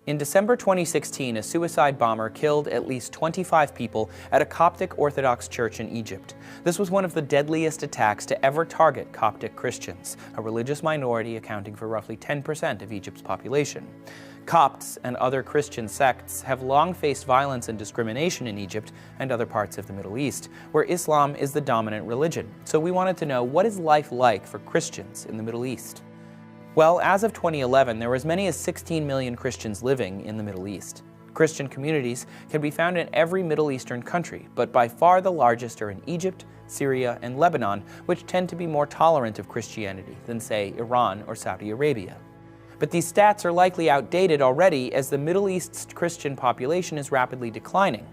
In December 2016, a suicide bomber killed at least 25 people at a Coptic Orthodox church in Egypt. This was one of the deadliest attacks to ever target Coptic Christians, a religious minority accounting for roughly 10% of Egypt's population. Copts and other Christian sects have long faced violence and discrimination in Egypt and other parts of the Middle East, where Islam is the dominant religion. So we wanted to know, what is life like for Christians in the Middle East? Well, as of 2011, there were as many as 16 million Christians living in the Middle East. Christian communities can be found in every Middle Eastern country, but by far the largest are in Egypt, Syria, and Lebanon, which tend to be more tolerant of Christianity than, say, Iran or Saudi Arabia. But these stats are likely outdated already, as the Middle East's Christian population is rapidly declining.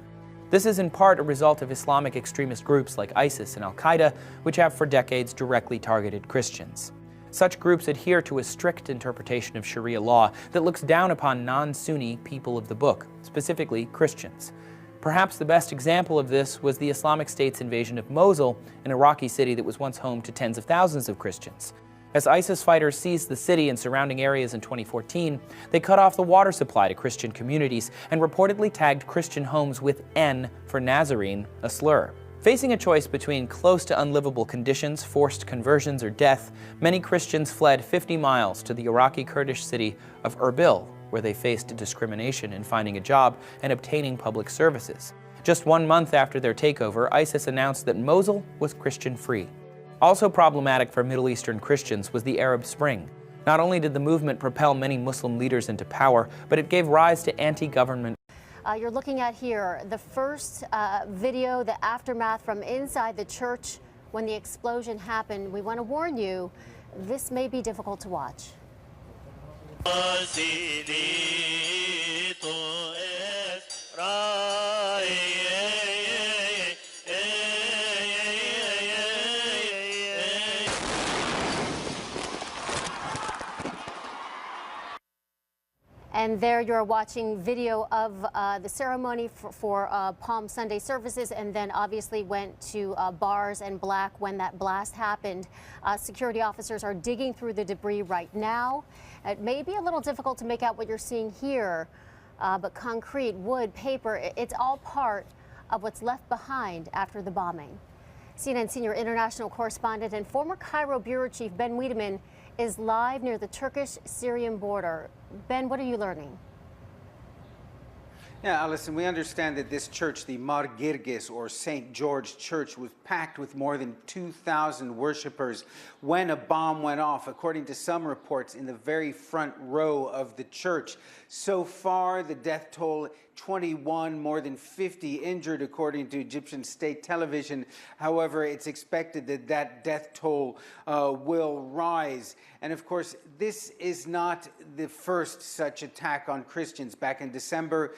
This is in part a result of Islamic extremist groups like ISIS and Al-Qaeda, which have for decades directly targeted Christians. Such groups adhere to a strict interpretation of Sharia law that looks down upon non-Sunni people of the book, specifically Christians. Perhaps the best example of this was the Islamic State's invasion of Mosul, an Iraqi city that was once home to tens of thousands of Christians. As ISIS fighters seized the city and surrounding areas in 2014, they cut off the water supply to Christian communities and reportedly tagged Christian homes with N for Nazarene, a slur. Facing a choice between close to unlivable conditions, forced conversions, or death, many Christians fled 50 miles to the Iraqi Kurdish city of Erbil, where they faced discrimination in finding a job and obtaining public services. Just 1 month after their takeover, ISIS announced that Mosul was Christian-free. Also problematic for Middle Eastern Christians was the Arab Spring. Not only did the movement propel many Muslim leaders into power, but it gave rise to anti-government. You're looking at here the first video, the aftermath from inside the church when the explosion happened. We want to warn you, this may be difficult to watch. And there you're watching video of the ceremony for Palm Sunday services, and then obviously went to bars and black when that blast happened. Security officers are digging through the debris right now. It may be a little difficult to make out what you're seeing here, but concrete, wood, paper, it's all part of what's left behind after the bombing. CNN senior international correspondent and former Cairo bureau chief Ben Wiedemann is live near the Turkish-Syrian border. Ben, what are you learning? Yeah, Alison, we understand that this church, the Mar Girgis or St. George Church, was packed with more than 2,000 worshipers when a bomb went off, according to some reports, in the very front row of the church. So far, the death toll, 21, more than 50 injured, according to Egyptian state television. However, it's expected that that death toll will rise. And of course, this is not the first such attack on Christians. Back in December,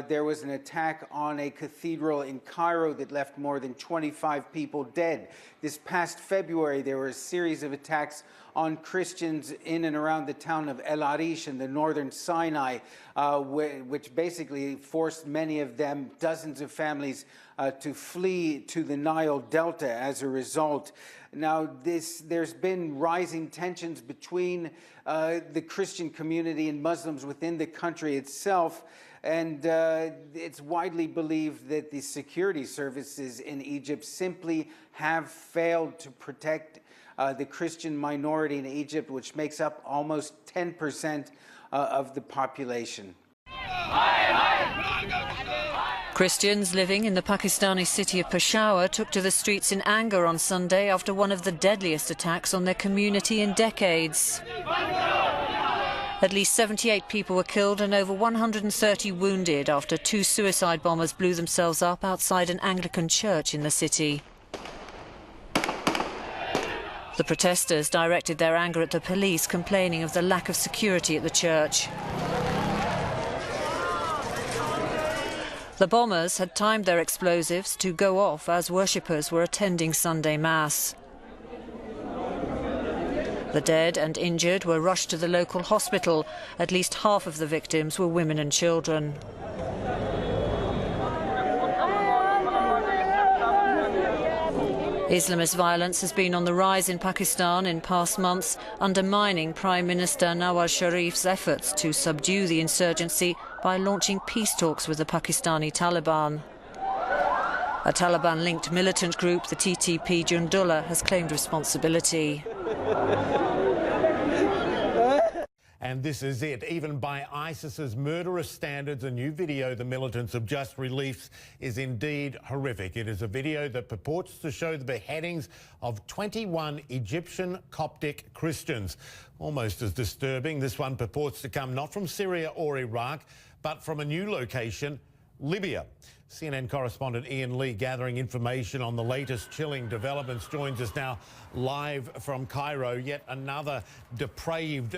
there was an attack on a cathedral in Cairo that left more than 25 people dead. This past February, there were a series of attacks on Christians in and around the town of El Arish in the northern Sinai, which basically forced many of them, dozens of families, to flee to the Nile Delta as a result. Now, there's been rising tensions between the Christian community and Muslims within the country itself. And it's widely believed that the security services in Egypt simply have failed to protect the Christian minority in Egypt, which makes up almost 10% of the population. Christians living in the Pakistani city of Peshawar took to the streets in anger on Sunday after one of the deadliest attacks on their community in decades. At least 78 people were killed and over 130 wounded after 2 suicide bombers blew themselves up outside an Anglican church in the city. The protesters directed their anger at the police, complaining of the lack of security at the church. The bombers had timed their explosives to go off as worshippers were attending Sunday Mass. The dead and injured were rushed to the local hospital. At least half of the victims were women and children. Islamist violence has been on the rise in Pakistan in past months, undermining Prime Minister Nawaz Sharif's efforts to subdue the insurgency by launching peace talks with the Pakistani Taliban. A Taliban-linked militant group, the TTP Jundullah, has claimed responsibility. And this is it. Even by ISIS's murderous standards, a new video the militants have just released is indeed horrific. It is a video that purports to show the beheadings of 21 Egyptian Coptic Christians. Almost as disturbing, this one purports to come not from Syria or Iraq, but from a new location, Libya. CNN correspondent Ian Lee, gathering information on the latest chilling developments, joins us now live from Cairo. Yet another depraved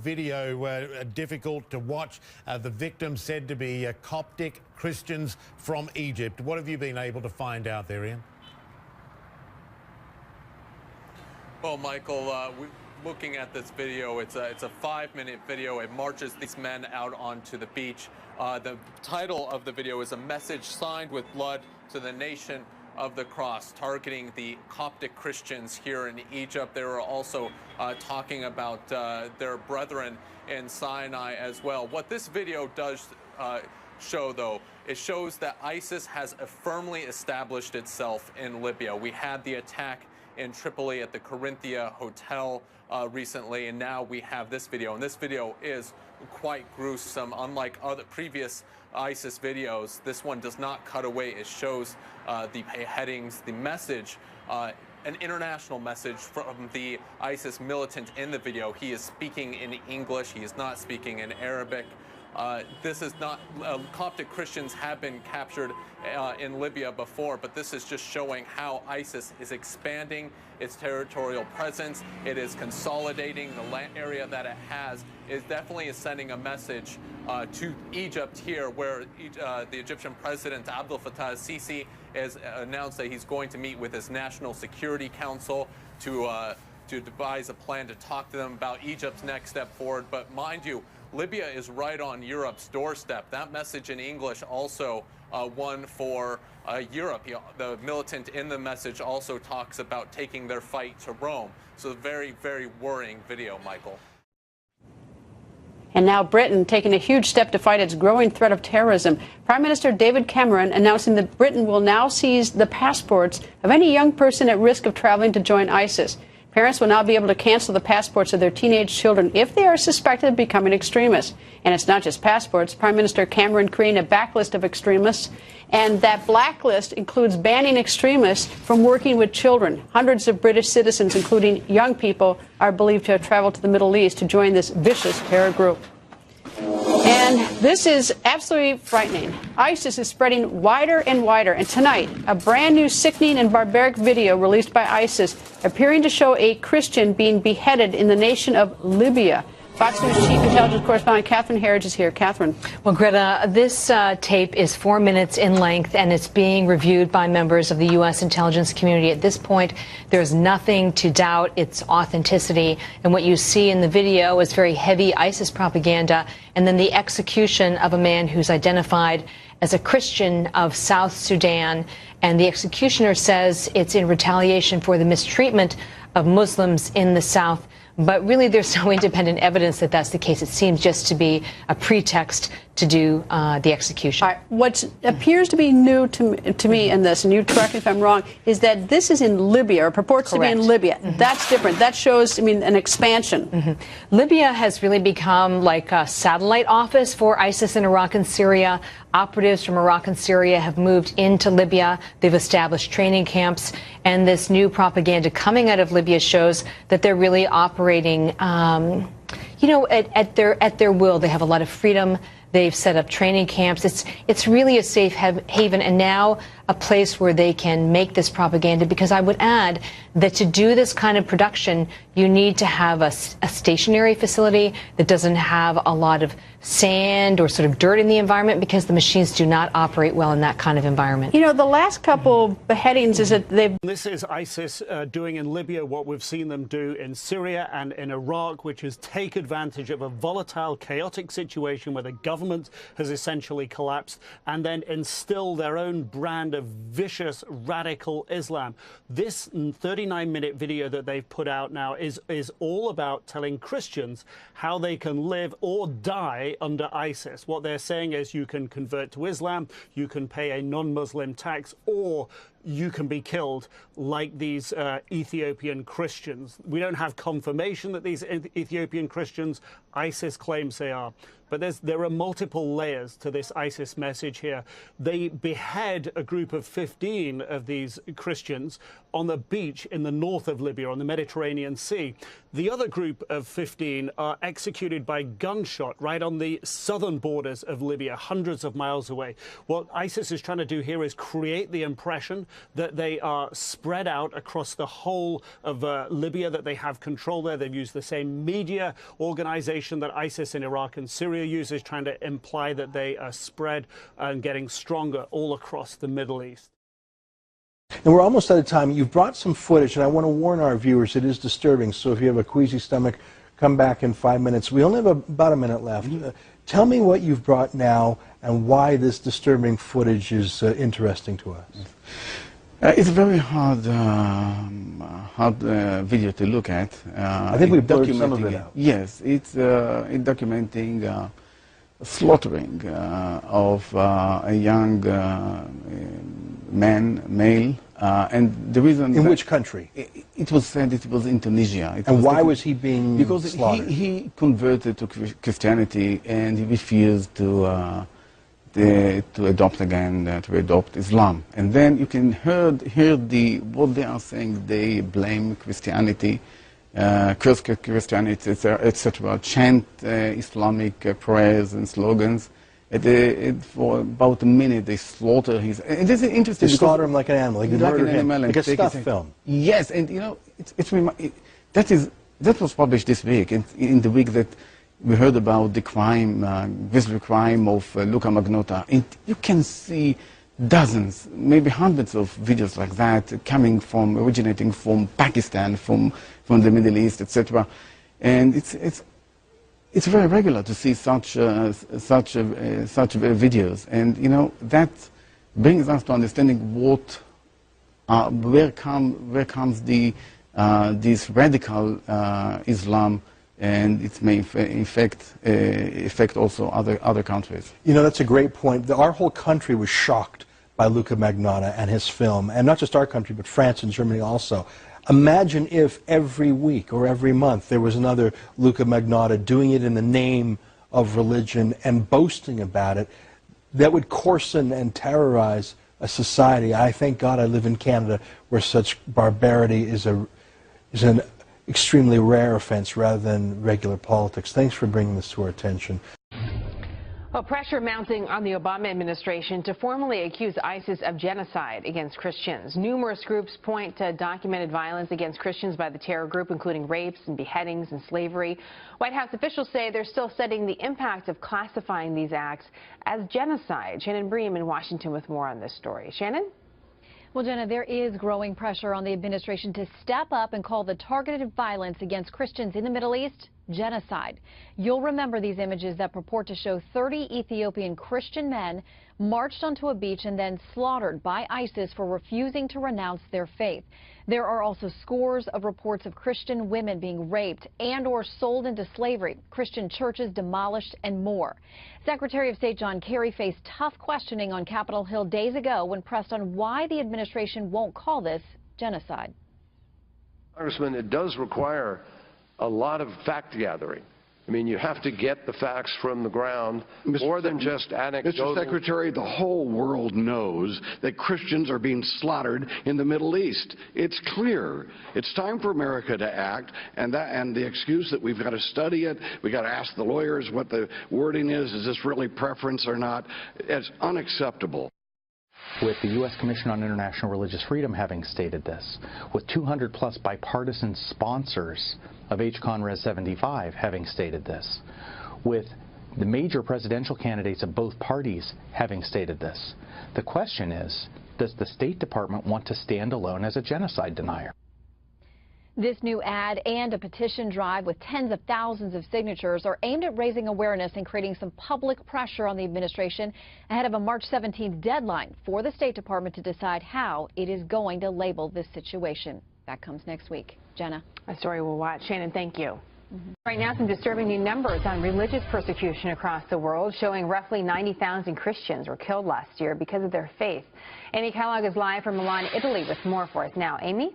video, difficult to watch. The victims said to be Coptic Christians from Egypt. What have you been able to find out there, Ian? Well, Michael, looking at this video, it's a 5-minute video. It marches these men out onto the beach. The title of the video is "A Message Signed with Blood to the Nation of the Cross," targeting the Coptic Christians here in Egypt. They were also talking about their brethren in Sinai as well. What this video does show, though, it shows that ISIS has firmly established itself in Libya. We had the attack in Tripoli at the Corinthia Hotel recently, and now we have this video. And this video is quite gruesome. Unlike other previous ISIS videos, this one does not cut away. It shows the beheadings, the message, an international message from the ISIS militant in the video. He is speaking in English. He is not speaking in Arabic. This is not, Coptic Christians have been captured in Libya before, but this is just showing how ISIS is expanding its territorial presence. It is consolidating the land area that it has. It definitely is sending a message to Egypt here, where the Egyptian president Abdel Fattah al-Sisi has announced that he's going to meet with his National Security Council to devise a plan to talk to them about Egypt's next step forward. But mind you, Libya is right on Europe's doorstep. That message in English also one for Europe. The militant in the message also talks about taking their fight to Rome. So a very, very worrying video, Michael. And now Britain taking a huge step to fight its growing threat of terrorism. Prime Minister David Cameron announcing that Britain will now seize the passports of any young person at risk of traveling to join ISIS. Parents will now be able to cancel the passports of their teenage children if they are suspected of becoming extremists. And it's not just passports. Prime Minister Cameron creating a backlist of extremists. And that blacklist includes banning extremists from working with children. Hundreds of British citizens, including young people, are believed to have traveled to the Middle East to join this vicious terror group. And this is absolutely frightening. ISIS is spreading wider and wider. And tonight, a brand new sickening and barbaric video released by ISIS appearing to show a Christian being beheaded in the nation of Libya. Fox News Chief Intelligence Correspondent Catherine Herridge is here. Catherine. Well, Greta, this tape is 4 minutes in length, and it's being reviewed by members of the U.S. intelligence community. At this point, there's nothing to doubt its authenticity. And what you see in the video is very heavy ISIS propaganda, and then the execution of a man who's identified as a Christian of South Sudan. And the executioner says it's in retaliation for the mistreatment of Muslims in the South. But really, there's no independent evidence that that's the case. It seems just to be a pretext to do the execution. All right. What appears to be new to me in this, and you correct me if I'm wrong, is that this is in Libya, or purports Correct. to be in Libya. Mm-hmm. That's different. That shows, an expansion. Mm-hmm. Libya has really become like a satellite office for ISIS in Iraq and Syria. Operatives from Iraq and Syria have moved into Libya. They've established training camps. And this new propaganda coming out of Libya shows that they're really operating, at their will. They have a lot of freedom. They've set up training camps. It's really a safe haven, and now a place where they can make this propaganda, because I would add that to do this kind of production, you need to have a stationary facility that doesn't have a lot of sand or sort of dirt in the environment, because the machines do not operate well in that kind of environment. The last couple beheadings is that they've... This is ISIS doing in Libya what we've seen them do in Syria and in Iraq, which is take advantage of a volatile, chaotic situation where the government government has essentially collapsed, and then instill their own brand of vicious radical Islam. This 39-minute video that they've put out now is all about telling Christians how they can live or die under ISIS. What they're saying is you can convert to Islam, you can pay a non-Muslim tax, or you can be killed like these Ethiopian Christians. We don't have confirmation that these Ethiopian Christians, ISIS claims they are. But there are multiple layers to this ISIS message here. They behead a group of 15 of these Christians on the beach in the north of Libya, on the Mediterranean Sea. The other group of 15 are executed by gunshot right on the southern borders of Libya, hundreds of miles away. What ISIS is trying to do here is create the impression that they are spread out across the whole of Libya, that they have control there. They've used the same media organization that ISIS in Iraq and Syria uses, trying to imply that they are spread and getting stronger all across the Middle East. And we're almost out of time. You've brought some footage, and I want to warn our viewers, it is disturbing. So if you have a queasy stomach, come back in 5 minutes. We only have about a minute left. Tell me what you've brought now and why this disturbing footage is interesting to us. It's a very hard video to look at. I think we blurred some of it out. Yes, it's documenting slaughtering of a young male, and the reason... In which country? It was said it was in Tunisia. And why was he being slaughtered? Because he converted to Christianity and he refused to adopt again, to adopt Islam. And then you can hear what they are saying. They blame Christianity, curse Christianity, etc. Chant Islamic prayers and slogans. For about a minute, they slaughter his. And this is interesting. They slaughter him like an animal, like a stuffed film. Yes, and you know, that was published this week, and in the week that we heard about the crime, grisly crime of Luka Magnotta. And you can see dozens, maybe hundreds of videos like that originating from Pakistan, from the Middle East, etc. And it's very regular to see such videos, and you know that brings us to understanding where comes this radical Islam, and it may affect also other countries. You know, that's a great point. Our whole country was shocked by Luka Magnotta and his film, and not just our country, but France and Germany also. Imagine if every week or every month there was another Luka Magnotta doing it in the name of religion and boasting about it. That would coarsen and terrorize a society. I thank God I live in Canada, where such barbarity is an extremely rare offense rather than regular politics. Thanks for bringing this to our attention. Well, pressure mounting on the Obama administration to formally accuse ISIS of genocide against Christians. Numerous groups point to documented violence against Christians by the terror group, including rapes and beheadings and slavery. White House officials say they're still studying the impact of classifying these acts as genocide. Shannon Bream in Washington with more on this story. Shannon? Well, Jenna, there is growing pressure on the administration to step up and call the targeted violence against Christians in the Middle East genocide. You'll remember these images that purport to show 30 Ethiopian Christian men marched onto a beach and then slaughtered by ISIS for refusing to renounce their faith. There are also scores of reports of Christian women being raped and or sold into slavery, Christian churches demolished, and more. Secretary of State John Kerry faced tough questioning on Capitol Hill days ago when pressed on why the administration won't call this genocide. Congressman, it does require a lot of fact gathering. I mean, you have to get the facts from the ground, more than just anecdotal. Mr. Secretary, the whole world knows that Christians are being slaughtered in the Middle East. It's clear. It's time for America to act, and the excuse that we've got to study it, we've got to ask the lawyers what the wording is this really preference or not, it's unacceptable. With the U.S. Commission on International Religious Freedom having stated this, with 200+ bipartisan sponsors of HCON Res 75 having stated this, with the major presidential candidates of both parties having stated this, the question is, does the State Department want to stand alone as a genocide denier? This new ad and a petition drive with tens of thousands of signatures are aimed at raising awareness and creating some public pressure on the administration ahead of a March 17th deadline for the State Department to decide how it is going to label this situation. That comes next week. Jenna. A story we'll watch. Shannon, thank you. Right now, some disturbing new numbers on religious persecution across the world, showing roughly 90,000 Christians were killed last year because of their faith. Amy Kellogg is live from Milan, Italy, with more for us now. Amy?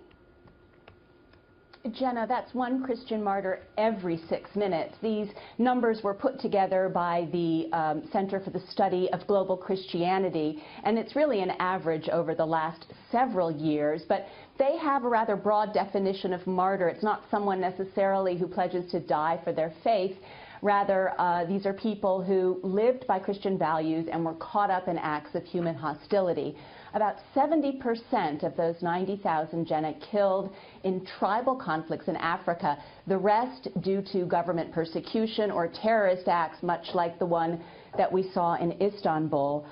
Jenna, that's one Christian martyr every 6 minutes. These numbers were put together by the Center for the Study of Global Christianity, and it's really an average over the last several years, but they have a rather broad definition of martyr. It's not someone necessarily who pledges to die for their faith. Rather, these are people who lived by Christian values and were caught up in acts of human hostility. About 70% of those 90,000, Jenna, killed in tribal conflicts in Africa. The rest due to government persecution or terrorist acts, much like the one that we saw in Istanbul,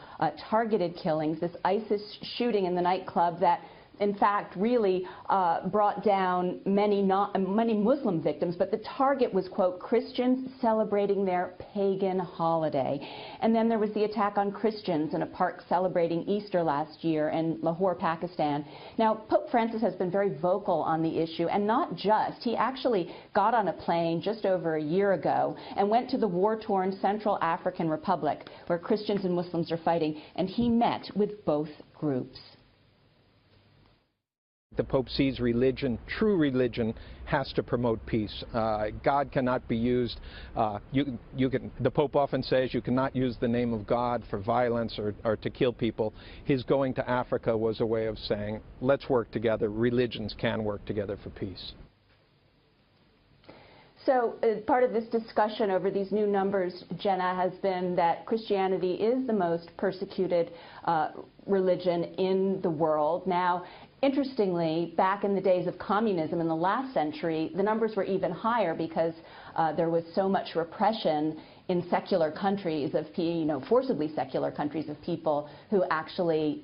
targeted killings, this ISIS shooting in the nightclub that in fact really brought down many Muslim victims, but the target was, quote, Christians celebrating their pagan holiday. And then there was the attack on Christians in a park celebrating Easter last year in Lahore, Pakistan. Now, Pope Francis has been very vocal on the issue, and not just. He actually got on a plane just over a year ago and went to the war-torn Central African Republic, where Christians and Muslims are fighting, and he met with both groups. The Pope sees religion, true religion, has to promote peace. God cannot be used. The Pope often says you cannot use the name of God for violence or to kill people. His going to Africa was a way of saying, let's work together. Religions can work together for peace. So part of this discussion over these new numbers, Jenna, has been that Christianity is the most persecuted religion in the world. Now, interestingly, back in the days of communism in the last century, the numbers were even higher because there was so much repression in secular countries of, forcibly secular countries of people who actually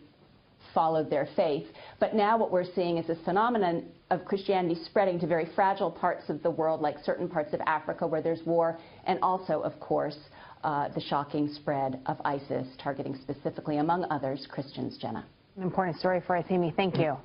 followed their faith. But now what we're seeing is this phenomenon of Christianity spreading to very fragile parts of the world, like certain parts of Africa where there's war, and also, of course, the shocking spread of ISIS, targeting specifically, among others, Christians. Jenna. An important story for us, Amy. Thank you.